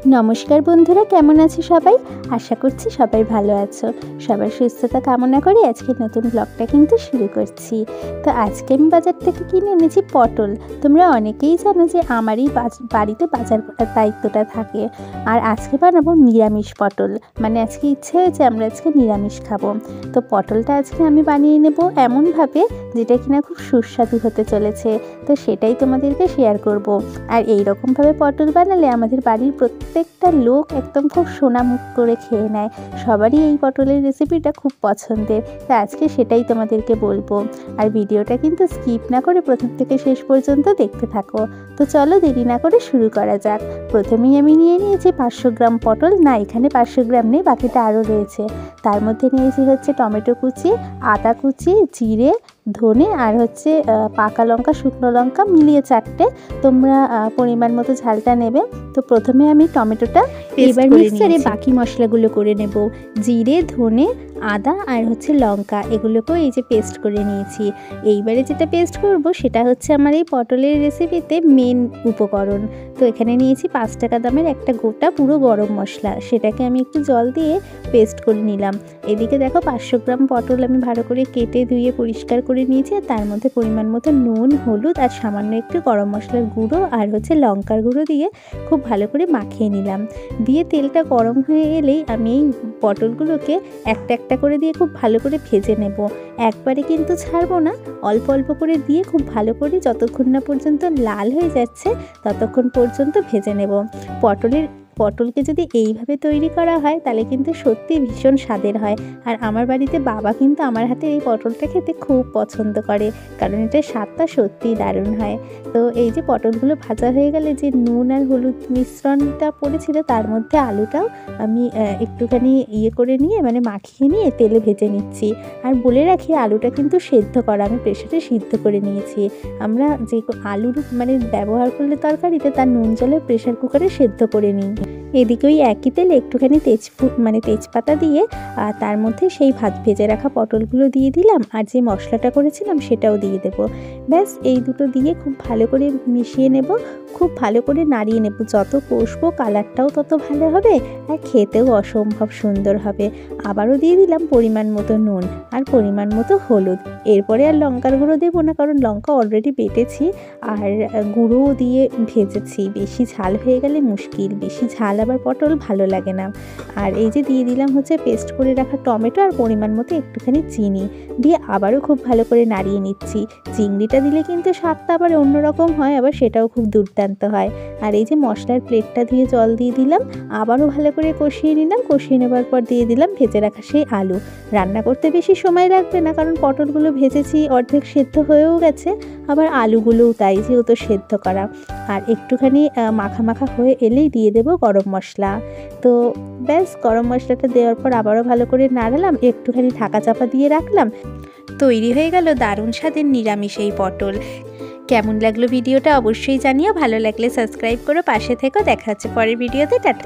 नमस्कार बंधुरा केमन आछो सबाई आशा करछि सबाई भालो आछो। सबार सुस्थता कामना करे आजके नतून ब्लगटा किन्तु शुरू करछि। तो आजके आमि बाजार थेके किने এনেছি पटल। तोमरा अनेकेई जानो जे आमारই बाड़ीते बाजार करार दायित्वटा थाके। আর আজকে বানাবো নিরামিষ পটল, মানে আজকে ইচ্ছে হয়েছে আমরা আজকে নিরামিষ খাবো। তো পটলটা আজকে আমি বানিয়ে নেব এমনভাবে যেটা কিনা খুব সুস্বাদু হতে চলেছে। তো সেটাই তোমাদেরকে শেয়ার করব। আর এই রকমভাবে পটল বানালে আমাদের বাড়ির প্রত্যেকটা লোক একদম খুব সোনামুখ করে খেয়ে নেয়। সবারই এই পটলের রেসিপিটা খুব পছন্দের। তো আজকে সেটাই তোমাদেরকে বলবো। আর ভিডিওটা কিন্তু স্কিপ না করে প্রথম থেকে শেষ পর্যন্ত দেখতে থাকো। তো চলো দেরি না করে শুরু করা যাক। প্রথমেই আমি নিয়ে নিয়েছি 500 গ্রাম পটল, না এখানে 500 গ্রাম নেই, বাকিটা আরও রয়েছে। তার মধ্যে নিয়েছি হচ্ছে টমেটো কুচি, আদা কুচি, জিরে, ধনে আর হচ্ছে পাকা লঙ্কা, শুকনো লঙ্কা মিলিয়ে 4টে। তোমরা পরিমাণ মতো ঝালটা নেবে। তো প্রথমে আমি টমেটোটা এবার মিক্সারে বাকি মশলাগুলো করে নেব। জিরে, ধনে, আদা আর হচ্ছে লঙ্কা এগুলোকেও এই যে পেস্ট করে নিয়েছি। এইবারে যেটা পেস্ট করব সেটা হচ্ছে আমার এই পটলের রেসিপিতে মেন উপকরণ। তো এখানে নিয়েছি 5 টাকা দামের একটা গোটা পুরো গরম মশলা, সেটাকে আমি একটু জল দিয়ে পেস্ট করে নিলাম। এদিকে দেখো 500 গ্রাম পটল আমি ভালো করে কেটে ধুয়ে পরিষ্কার করে নিয়েছি। আর তার মধ্যে পরিমাণ মতো নুন, হলুদ আর সামান্য একটু গরম মশলার গুঁড়ো আর হচ্ছে লঙ্কার গুঁড়ো দিয়ে খুব ভালো করে মাখিয়ে নিলাম। দিয়ে তেলটা গরম হয়ে এলেই আমি এই পটলগুলোকে একটা একটা করে দিয়ে খুব ভালো করে ভেজে নেব। একবারে কিন্তু ছাড়বো না, অল্প অল্প করে দিয়ে খুব ভালো করে যতক্ষণ না পর্যন্ত লাল হয়ে যাচ্ছে ততক্ষণ পর্যন্ত ভেজে নেব। পটলকে যদি এইভাবে তৈরি করা হয় তাহলে কিন্তু সত্যি ভীষণ স্বাদের হয়। আর আমার বাড়িতে বাবা কিন্তু আমার হাতে এই পটলটা খেতে খুব পছন্দ করে, কারণ এটার স্বাদটা সত্যিই দারুণ হয়। তো এই যে পটলগুলো ভাজা হয়ে গেলে যে নুন আর হলুদ মিশ্রণটা পড়েছিল তার মধ্যে আলুটাও আমি একটুখানি করে নিয়ে মানে মাখিয়ে নিয়ে তেলে ভেজে নিচ্ছি। আর বলে রাখি আলুটা কিন্তু সেদ্ধ করা, আমি প্রেসারে সিদ্ধ করে নিয়েছি। আমরা যে আলুর মানে ব্যবহার করলে তরকারিতে তার নুন জলে প্রেসার কুকারে সেদ্ধ করে নিই। এদিকে ওই একই তেলে একটুখানি তেজপাতা দিয়ে তার মধ্যে সেই ভেজে রাখা পটলগুলো দিয়ে দিলাম। আর যে মশলাটা করেছিলাম সেটাও দিয়ে দেব। ব্যাস এই দুটো দিয়ে খুব ভালো করে মিশিয়ে নেব, খুব ভালো করে নাড়িয়ে নেব। যত কষবো কালারটাও তত ভালো হবে আর খেতেও অসম্ভব সুন্দর হবে। আবারও দিয়ে দিলাম পরিমাণ মতো নুন আর পরিমাণ মতো হলুদ। এরপরে আর লঙ্কার গুঁড়ো দেবো না, কারণ লঙ্কা অলরেডি বেটেছি আর গুঁড়োও দিয়ে ভেজেছি। বেশি ঝাল হয়ে গেলে মুশকিল, বেশি ঝাল আবার পটল ভালো লাগে না। আর এই যে দিয়ে দিলাম হচ্ছে পেস্ট করে রাখা টমেটো আর পরিমাণ মতো একটুখানি চিনি দিয়ে আবারও খুব ভালো করে নাড়িয়ে নিচ্ছি। চিংড়িটা দিলে কিন্তু স্বাদটা আবার অন্যরকম হয়, আবার সেটাও খুব দুর্দান্ত হয়। আর এই যে মশলার প্লেটটা ধুয়ে জল দিয়ে দিলাম, আবারও ভালো করে কষিয়ে নিলাম। কষিয়ে নেবার পর দিয়ে দিলাম ভেজে রাখা সেই আলু। রান্না করতে বেশি সময় লাগবে না, কারণ পটলগুলো ভেজেছি, অর্ধেক সেদ্ধ হয়েও গেছে, আবার আলুগুলোও তাই, যেহেতু সেদ্ধ করা। আর একটুখানি মাখা মাখা হয়ে এলেই দিয়ে দেব গরম মশলা। তো ব্যাস গরম মশলাটা দেওয়ার পর আবারও ভালো করে নাড়ালাম, একটুখানি ঢাকা চাপা দিয়ে রাখলাম। তৈরি হয়ে গেল দারুণ স্বাদের নিরামিষ এই পটল। কেমন লাগলো ভিডিওটা অবশ্যই জানিও। ভালো লাগলে সাবস্ক্রাইব করো, পাশে থেকো। দেখা হচ্ছে পরের ভিডিওতে। টাটা।